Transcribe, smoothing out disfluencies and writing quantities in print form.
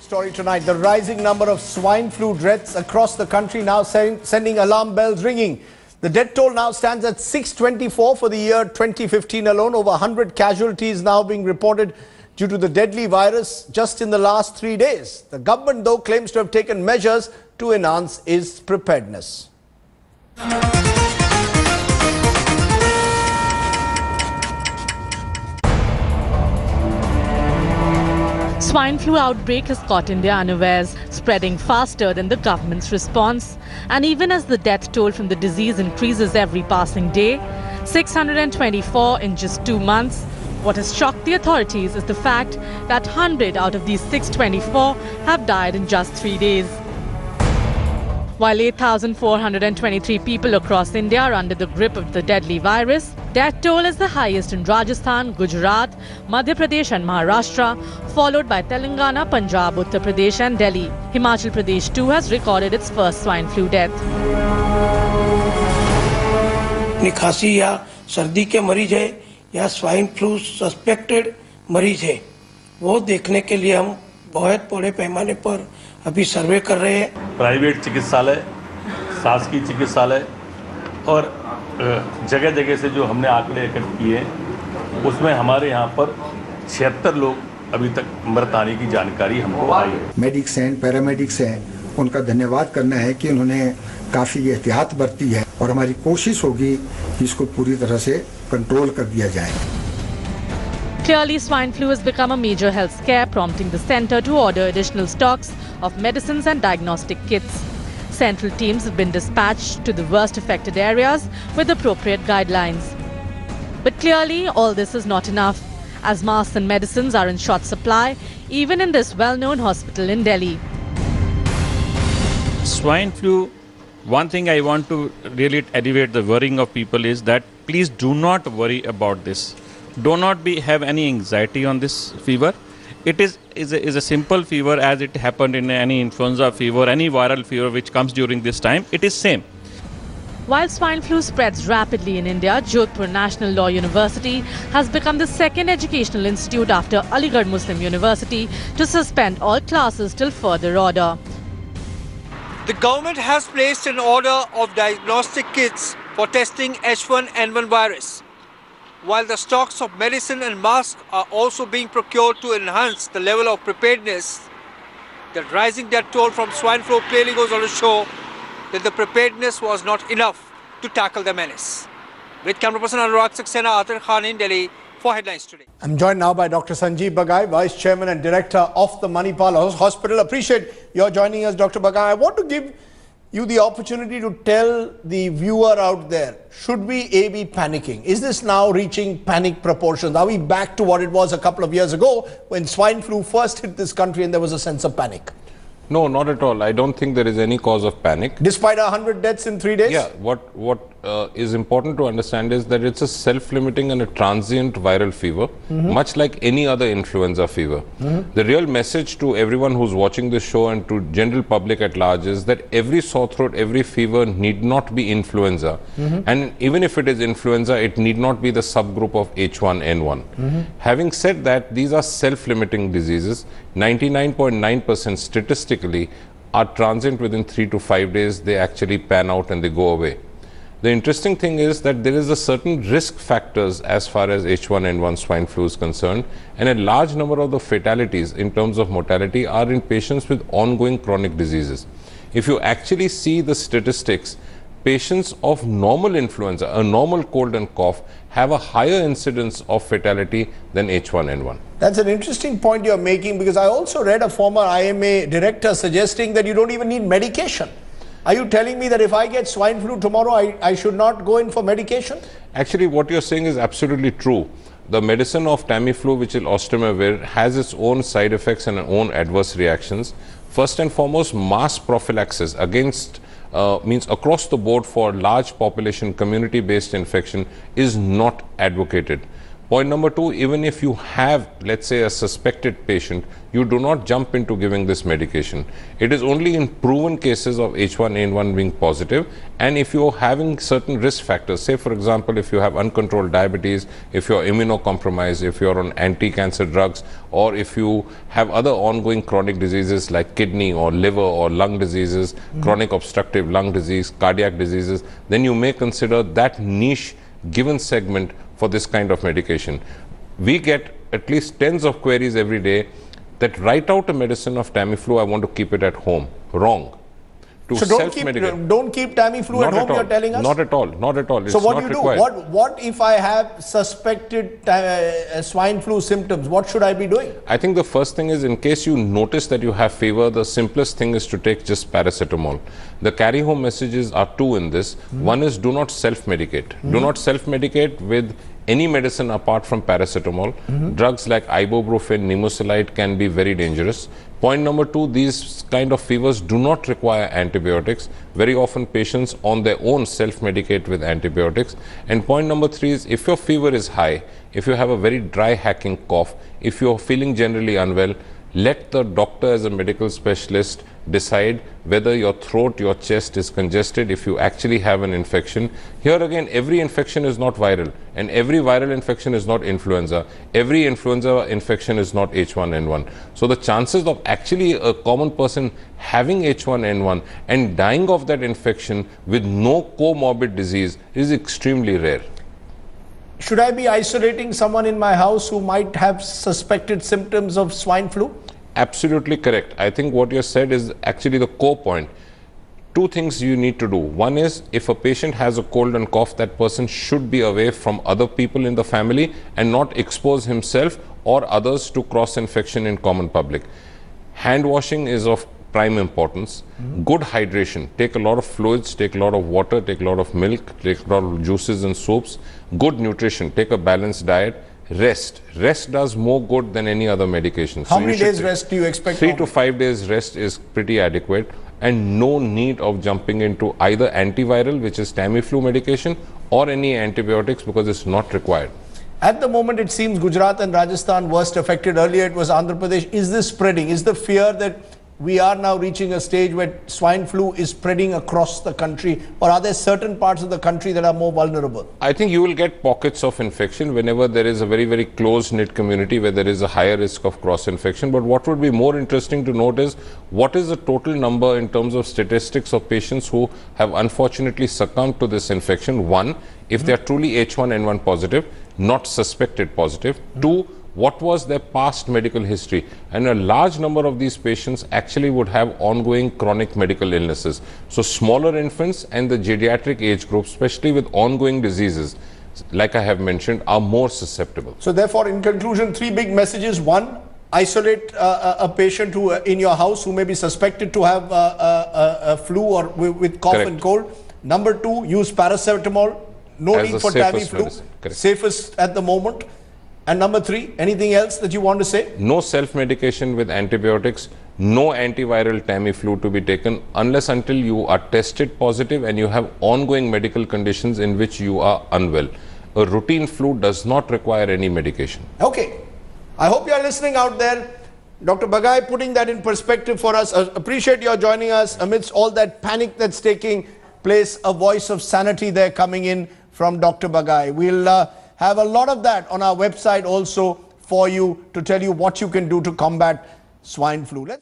Story tonight. The rising number of swine flu deaths across the country now sending alarm bells ringing. The death toll now stands at 624 for the year 2015 alone. Over 100 casualties now being reported due to the deadly virus just in the last 3 days. The government, though, claims to have taken measures to enhance its preparedness. Swine flu outbreak has caught India unawares, spreading faster than the government's response. And even as the death toll from the disease increases every passing day, 624 in just 2 months, what has shocked the authorities is the fact that 100 out of these 624 have died in just 3 days. While 8,423 people across India are under the grip of the deadly virus, death toll is the highest in Rajasthan, Gujarat, Madhya Pradesh and Maharashtra, followed by Telangana, Punjab, Uttar Pradesh and Delhi. Himachal Pradesh too has recorded its first swine flu death. खांसी या सर्दी के मरीज है या swine flu suspected मरीज है, वो देखने के लिए हम बहुत बड़े पैमाने पर अभी सर्वे कर रहे हैं। प्राइवेट चिकित्सालय, शासकीय चिकित्सालय और जगह जगह से जो हमने आंकड़े एकत्र किए हैं, उसमें हमारे यहाँ पर 76 लोग अभी तक मृत आने की जानकारी हमको आई है। मेडिक्स हैं, पैरामेडिक्स हैं, उनका धन्यवाद करना है कि उन्होंने काफ़ी एहतियात बरती है और हमारी कोशिश होगी कि इसको पूरी तरह से कंट्रोल कर दिया जाए। Clearly, swine flu has become a major health scare, prompting the centre to order additional stocks of medicines and diagnostic kits. Central teams have been dispatched to the worst affected areas with appropriate guidelines. But clearly, all this is not enough, as masks and medicines are in short supply, even in this well-known hospital in Delhi. Swine flu, one thing I want to really alleviate the worrying of people is that please do not worry about this. Do not have any anxiety on this fever. It is a simple fever as it happened in any influenza fever, any viral fever which comes during this time. It is same. While swine flu spreads rapidly in India, Jodhpur National Law University has become the second educational institute after Aligarh Muslim University to suspend all classes till further order. The government has placed an order of diagnostic kits for testing H1N1 virus, while the stocks of medicine and masks are also being procured to enhance the level of preparedness. The rising death toll from swine flu clearly goes on to show that the preparedness was not enough to tackle the menace. With camera person Anurag Saxena, Atir Khan in Delhi for Headlines Today. I'm joined now by Dr. Sanjeev Bagai, Vice Chairman and Director of the Manipal Hospital. Appreciate your joining us, Dr. Bagai. I want to give you the opportunity to tell the viewer out there, should we be panicking? Is this now reaching panic proportions? Are we back to what it was a couple of years ago when swine flu first hit this country and there was a sense of panic? No, not at all. I don't think there is any cause of panic. Despite 100 deaths in 3 days? Yeah, what is important to understand is that it's a self-limiting and a transient viral fever, much like any other influenza fever. The real message to everyone who's watching this show and to general public at large is that every sore throat, every fever need not be influenza. And even if it is influenza, it need not be the subgroup of H1N1. Having said that, these are self-limiting diseases. 99.9% statistically are transient within 3 to 5 days. They actually pan out and they go away. The interesting thing is that there is a certain risk factors as far as H1N1 swine flu is concerned, and a large number of the fatalities in terms of mortality are in patients with ongoing chronic diseases. If you actually see the statistics, patients of normal influenza, a normal cold and cough, have a higher incidence of fatality than H1N1. That's an interesting point you're making, because I also read a former IMA director suggesting that you don't even need medication. Are you telling me that if I get swine flu tomorrow, I should not go in for medication? Actually, what you're saying is absolutely true. The medicine of Tamiflu, which is oseltamivir, has its own side effects and own adverse reactions. First and foremost, mass prophylaxis against means across the board for large population community-based infection is not advocated. Point number 2, even if you have, let's say, a suspected patient, you do not jump into giving this medication. It is only in proven cases of H1N1 being positive, and if you're having certain risk factors, say for example, if you have uncontrolled diabetes, if you're immunocompromised, if you're on anti-cancer drugs, or if you have other ongoing chronic diseases like kidney or liver or lung diseases, chronic obstructive lung disease, cardiac diseases, then you may consider that niche given segment for this kind of medication. We get at least tens of queries every day that write out a medicine of Tamiflu, I want to keep it at home. Wrong. To So don't keep Tamiflu at home, you're telling us? Not at all. Not at all. So It's what not do you required. do? What if I have suspected swine flu symptoms? What should I be doing? I think the first thing is, in case you notice that you have fever, the simplest thing is to take just paracetamol. The carry home messages are two in this. One is, do not self-medicate. Do not self-medicate with any medicine apart from paracetamol. Drugs like ibuprofen, nimesulide can be very dangerous. Point number 2, these kind of fevers do not require antibiotics. Very often patients on their own self-medicate with antibiotics. And point number 3 is, if your fever is high, if you have a very dry hacking cough, if you're feeling generally unwell, let the doctor as a medical specialist decide whether your throat, your chest is congested, if you actually have an infection. Here again, every infection is not viral, and every viral infection is not influenza. Every influenza infection is not H1N1. So the chances of actually a common person having H1N1 and dying of that infection with no comorbid disease is extremely rare. Should I be isolating someone in my house who might have suspected symptoms of swine flu? Absolutely correct. I think what you said is actually the core point. Two things you need to do. One is, if a patient has a cold and cough, that person should be away from other people in the family and not expose himself or others to cross infection in common public. Hand washing is of prime importance. Good hydration. Take a lot of fluids, take a lot of water, take a lot of milk, take a lot of juices and soups. Good nutrition. Take a balanced diet. Rest. Rest does more good than any other medication. How many days rest do you expect? 3 to 5 days rest is pretty adequate, and no need of jumping into either antiviral, which is Tamiflu medication, or any antibiotics, because it's not required. At the moment, it seems Gujarat and Rajasthan worst affected. Earlier, it was Andhra Pradesh. Is this spreading? Is the fear that we are now reaching a stage where swine flu is spreading across the country, or are there certain parts of the country that are more vulnerable? I think you will get pockets of infection whenever there is a very, very close-knit community where there is a higher risk of cross-infection. But what would be more interesting to note is, what is the total number in terms of statistics of patients who have unfortunately succumbed to this infection? One, if they are truly H1N1 positive, not suspected positive. Two, what was their past medical history? And a large number of these patients actually would have ongoing chronic medical illnesses. So smaller infants and the geriatric age group, especially with ongoing diseases, like I have mentioned, are more susceptible. So therefore, in conclusion, 3 big messages. One, isolate a patient who in your house who may be suspected to have a flu or with cough Correct. and cold. Number 2, use paracetamol. No As need the for safest Tamiflu. medicine. Correct. Safest at the moment. And number 3, anything else that you want to say? No self-medication with antibiotics, no antiviral Tamiflu to be taken unless until you are tested positive and you have ongoing medical conditions in which you are unwell. A routine flu does not require any medication. Okay. I hope you are listening out there. Dr. Bagai putting that in perspective for us. Appreciate your joining us amidst all that panic that's taking place. A voice of sanity there coming in from Dr. Bagai. We'll have a lot of that on our website also for you to tell you what you can do to combat swine flu. Let's